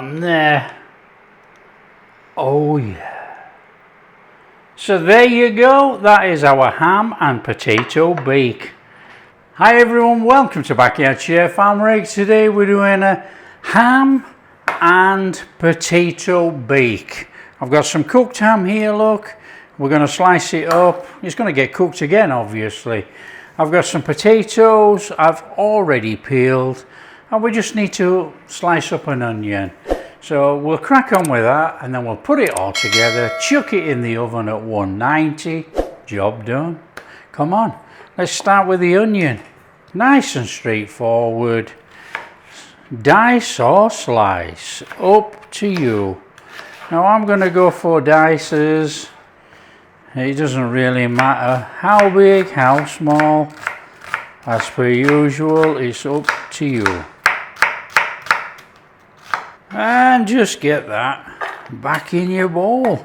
on there. Oh yeah. So there you go, that is our ham and potato bake. Hi everyone, welcome to Backyard Chef. I'm Rick. Today we're doing a ham and potato bake. I've got some cooked ham here, look. We're going to slice it up. It's going to get cooked again, obviously. I've got some potatoes I've already peeled, and we just need to slice up an onion. So we'll crack on with that, and then we'll put it all together, chuck it in the oven at 190. Job done. Come on, let's start with the onion. Nice and straightforward. Dice or slice, up to you. Now I'm going to go for dices. It doesn't really matter how big, how small. As per usual, it's up to you. And just get that back in your bowl.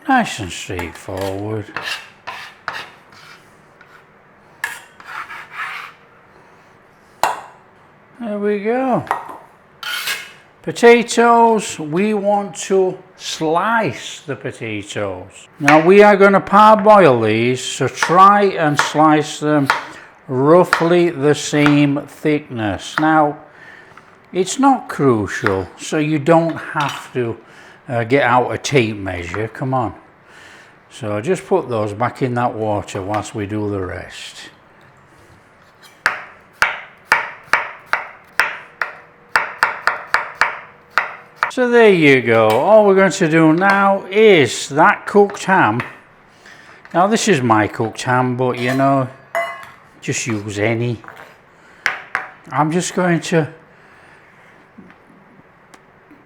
Nice and straightforward. There we go. Potatoes, we want to slice the potatoes. Now we are going to parboil these, so try and slice them roughly the same thickness. Now, it's not crucial, so you don't have to get out a tape measure. Come on. So just put those back in that water whilst we do the rest. So there you go. All we're going to do now is that cooked ham. Now this is my cooked ham, but you know, just use any. I'm just going to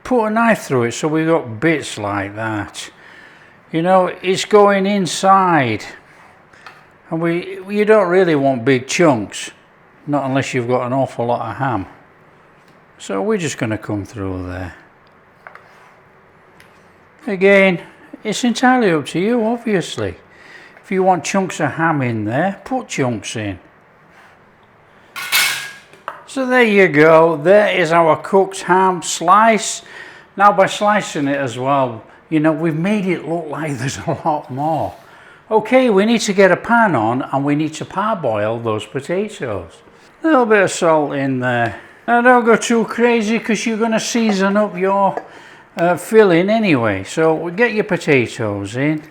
put a knife through it so we've got bits like that. You know, it's going inside, and you don't really want big chunks, not unless you've got an awful lot of ham. So we're just going to come through there. Again, it's entirely up to you, obviously. If you want chunks of ham in there, put chunks in. So there you go, there is our cooked ham slice. Now by slicing it as well, you know, we've made it look like there's a lot more. Okay, we need to get a pan on and we need to parboil those potatoes. A little bit of salt in there. Now don't go too crazy because you're going to season up your filling anyway. So we'll get your potatoes in.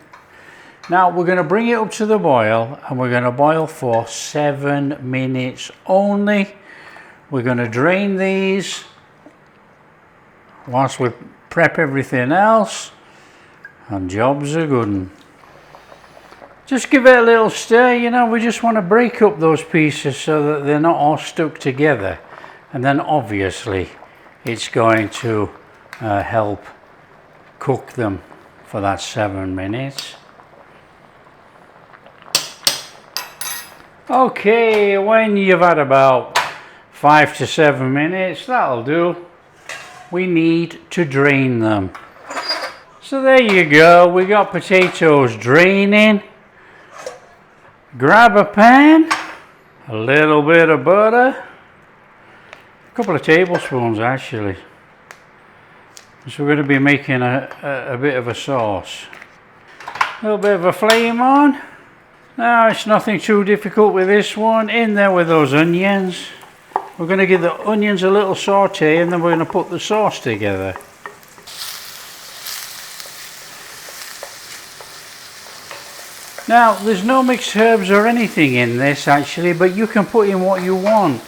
Now we're going to bring it up to the boil, and we're going to boil for 7 minutes only. We're going to drain these whilst we prep everything else, and job's a good one. Just give it a little stir, you know, we just want to break up those pieces so that they're not all stuck together, and then obviously it's going to help cook them for that 7 minutes. Okay, when you've had about 5 to 7 minutes, that'll do. We need to drain them. So there you go, we got potatoes draining. Grab a pan, a little bit of butter, a couple of tablespoons actually. So we're going to be making a bit of a sauce. A little bit of a flame on. Now it's nothing too difficult with this one. In there with those onions. We're going to give the onions a little saute, and then we're going to put the sauce together. Now there's no mixed herbs or anything in this actually, but you can put in what you want.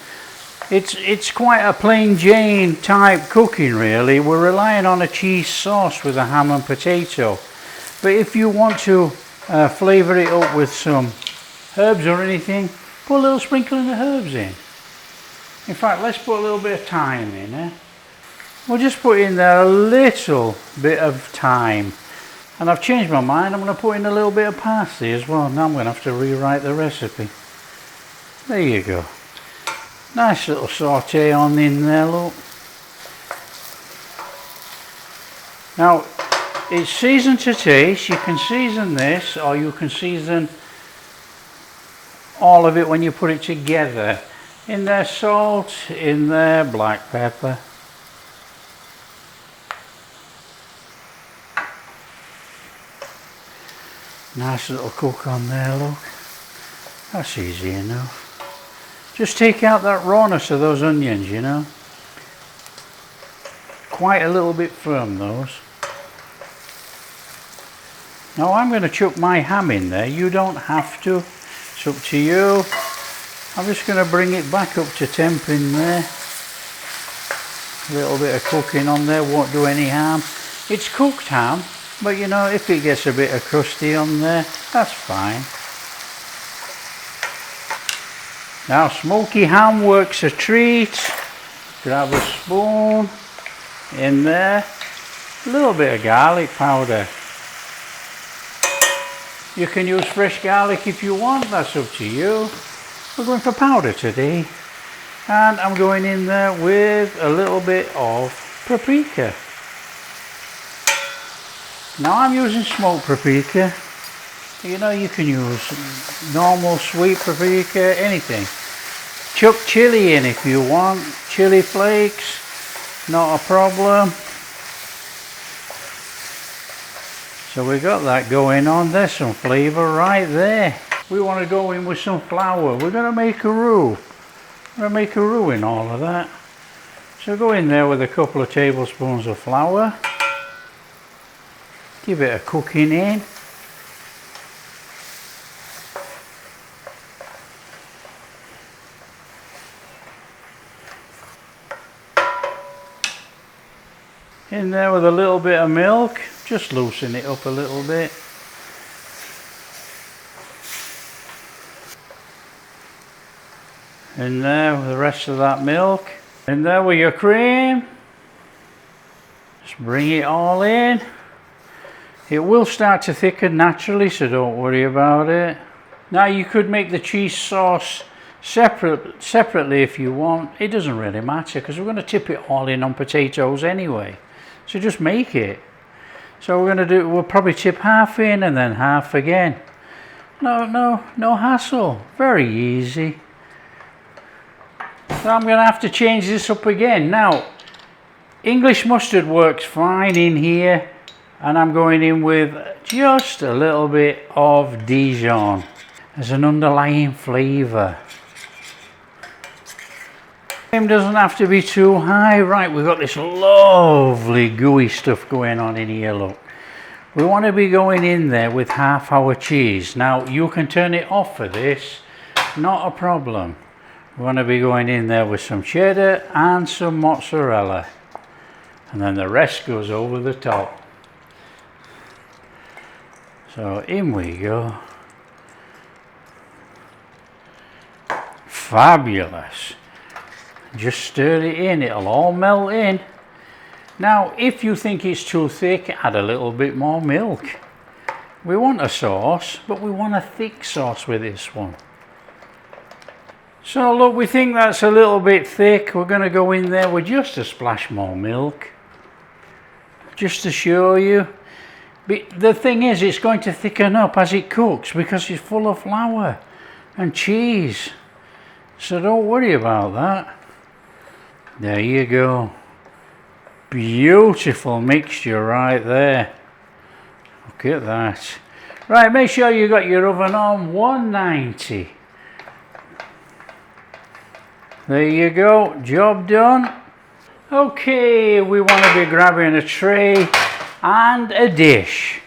It's quite a plain Jane type cooking really. We're relying on a cheese sauce with a ham and potato. But if you want to flavour it up with some herbs or anything, put a little sprinkling of herbs in. In fact, let's put a little bit of thyme in. We'll just put in there a little bit of thyme. And I've changed my mind, I'm going to put in a little bit of parsley as well. Now I'm going to have to rewrite the recipe. There you go. Nice little saute on in there, look. Now, it's seasoned to taste. You can season this, or you can season all of it when you put it together. In there salt, in there black pepper. Nice little cook on there, look. That's easy enough. Just take out that rawness of those onions, you know. Quite a little bit firm, those. Now I'm going to chuck my ham in there. You don't have to. It's up to you. I'm just going to bring it back up to temp in there. A little bit of cooking on there, won't do any harm. It's cooked ham, but you know, if it gets a bit of crusty on there, that's fine. Now smoky ham works a treat. Grab a spoon in there. A little bit of garlic powder. You can use fresh garlic if you want, that's up to you. We're going for powder today. And I'm going in there with a little bit of paprika. Now I'm using smoked paprika. You know, you can use normal sweet paprika, anything. Chuck chili in if you want, chili flakes, not a problem. So we got that going on, there's some flavour right there. We want to go in with some flour, we're going to make a roux. We're going to make a roux in all of that. So go in there with a couple of tablespoons of flour. Give it a cooking in. In there with a little bit of milk, just loosen it up a little bit. In there with the rest of that milk. In there with your cream. Just bring it all in. It will start to thicken naturally, so don't worry about it. Now you could make the cheese sauce separately if you want. It doesn't really matter because we're going to tip it all in on potatoes anyway. So just make it. So we'll probably tip half in and then half again. No hassle. Very easy. So I'm going to have to change this up again. Now, English mustard works fine in here. And I'm going in with just a little bit of Dijon as an underlying flavour. Flame doesn't have to be too high. Right, we've got this lovely gooey stuff going on in here, look. We want to be going in there with half our cheese. Now, you can turn it off for this, not a problem. We want to be going in there with some cheddar and some mozzarella. And then the rest goes over the top. So in we go. Fabulous. Just stir it in, it'll all melt in. Now if you think it's too thick, add a little bit more milk. We want a sauce, but we want a thick sauce with this one. So look, we think that's a little bit thick. We're going to go in there with just a splash more milk. Just to show you. But the thing is, it's going to thicken up as it cooks because it's full of flour and cheese. So don't worry about that. There you go. Beautiful mixture right there. Look at that. Right, make sure you got your oven on 190. There you go, job done. Okay, we want to be grabbing a tray and a dish.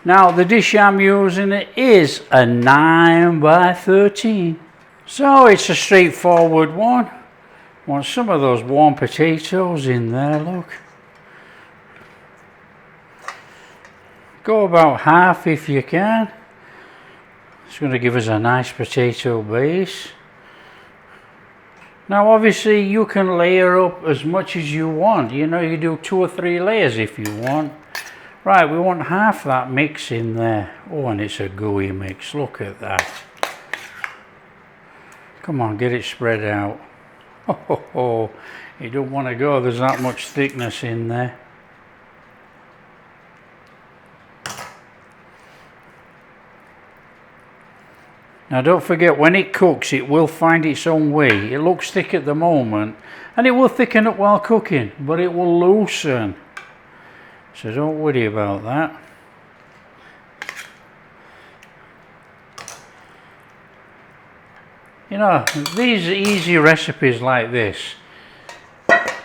Now the dish I'm using is a 9x13. So it's a straightforward one. Want some of those warm potatoes in there, look. Go about half if you can. It's going to give us a nice potato base. Now obviously you can layer up as much as you want. You know, you do 2 or 3 layers if you want. Right, we want half that mix in there. Oh, and it's a gooey mix. Look at that. Come on, get it spread out. Oh, you don't want to go. There's that much thickness in there. Now don't forget, when it cooks it will find its own way. It looks thick at the moment and it will thicken up while cooking, but it will loosen. So don't worry about that. You know, these easy recipes like this,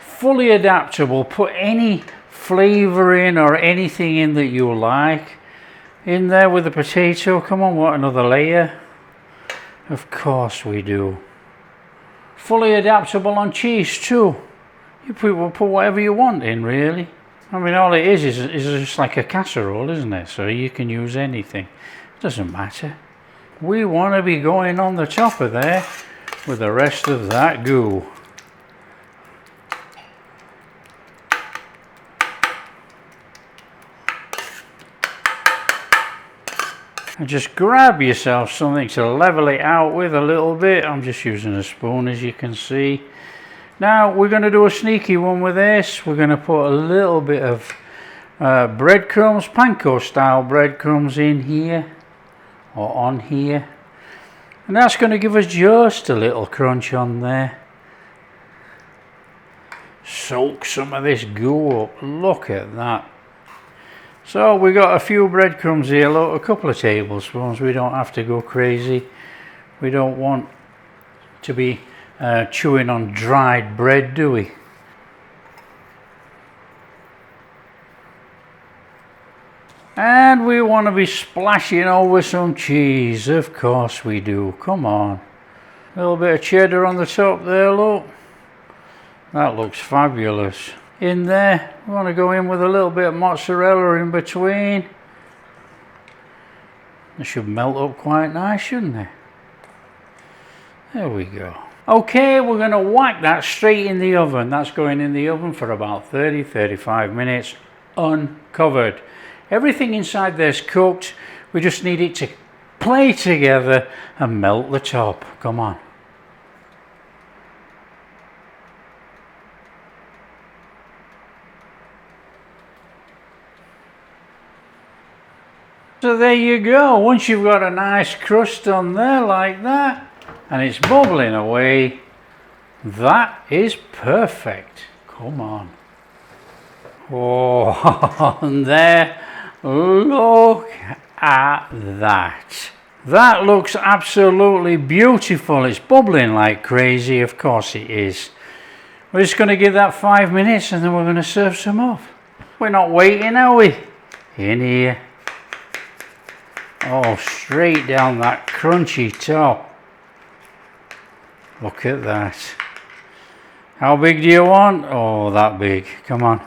fully adaptable, put any flavour in or anything in that you like in there with the potato. Come on, what, another layer? Of course we do. Fully adaptable on cheese too. You put whatever you want in, really. I mean, all it is just like a casserole, isn't it? So you can use anything. Doesn't matter. We want to be going on the top of there with the rest of that goo. And just grab yourself something to level it out with a little bit. I'm just using a spoon, as you can see. Now we're going to do a sneaky one with this. We're going to put a little bit of breadcrumbs, panko style breadcrumbs in here or on here, and that's going to give us just a little crunch on there. Soak some of this goo up. Look at that. So we got a few breadcrumbs here, look, a couple of tablespoons. We don't have to go crazy. We don't want to be chewing on dried bread, do we? And we want to be splashing over some cheese. Of course we do. Come on. A little bit of cheddar on the top there, look. That looks fabulous. In there, we want to go in with a little bit of mozzarella in between. It should melt up quite nice, shouldn't it? There we go. Okay, we're going to whack that straight in the oven. That's going in the oven for about 30-35 minutes uncovered. Everything inside there's cooked. We just need it to play together and melt the top. Come on. So there you go. Once you've got a nice crust on there like that and it's bubbling away, that is perfect. Come on. Oh, and there, look at that. That looks absolutely beautiful. It's bubbling like crazy. Of course it is. We're just going to give that 5 minutes and then we're going to serve some off. We're not waiting, are we? In here. Oh, straight down that crunchy top. Look at that. How big do you want? Oh, that big. Come on.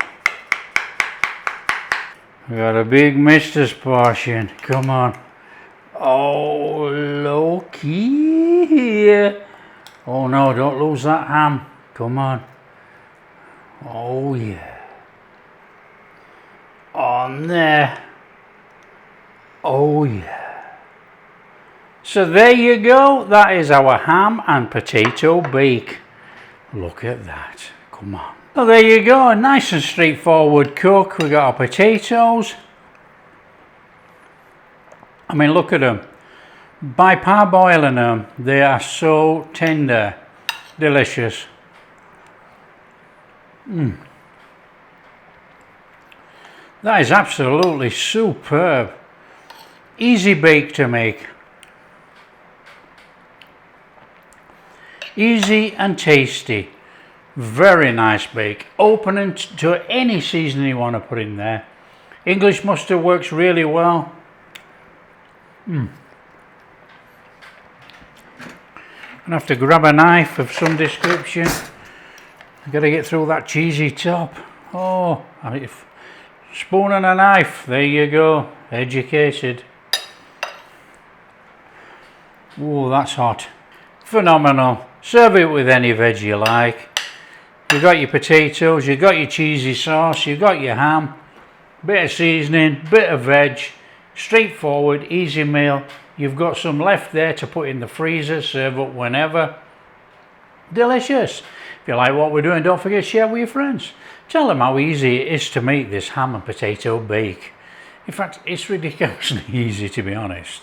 We got a big mister's portion. Come on. Oh, looky here. Oh no, don't lose that ham. Come on. Oh yeah. On there. Oh yeah. So there you go. That is our ham and potato bake. Look at that. Come on. So there you go. A nice and straightforward cook. We got our potatoes. I mean, look at them. By parboiling them, they are so tender. Delicious. That is absolutely superb. Easy bake to make. Easy and tasty. Very nice bake. Open to any seasoning you want to put in there. English mustard works really well. I'm gonna have to grab a knife of some description. I've got to get through that cheesy top. Oh, spoon and a knife. There you go. Educated. Oh, that's hot. Phenomenal. Serve it with any veg you like. You've got your potatoes, you've got your cheesy sauce, you've got your ham, bit of seasoning, bit of veg, straightforward, easy meal. You've got some left there to put in the freezer, serve up whenever. Delicious. If you like what we're doing, don't forget to share with your friends. Tell them how easy it is to make this ham and potato bake. In fact, it's ridiculously easy, to be honest.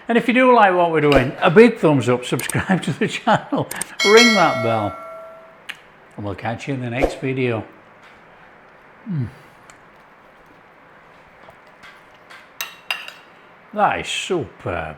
And if you do like what we're doing, a big thumbs up, subscribe to the channel, ring that bell, and we'll catch you in the next video. That is superb.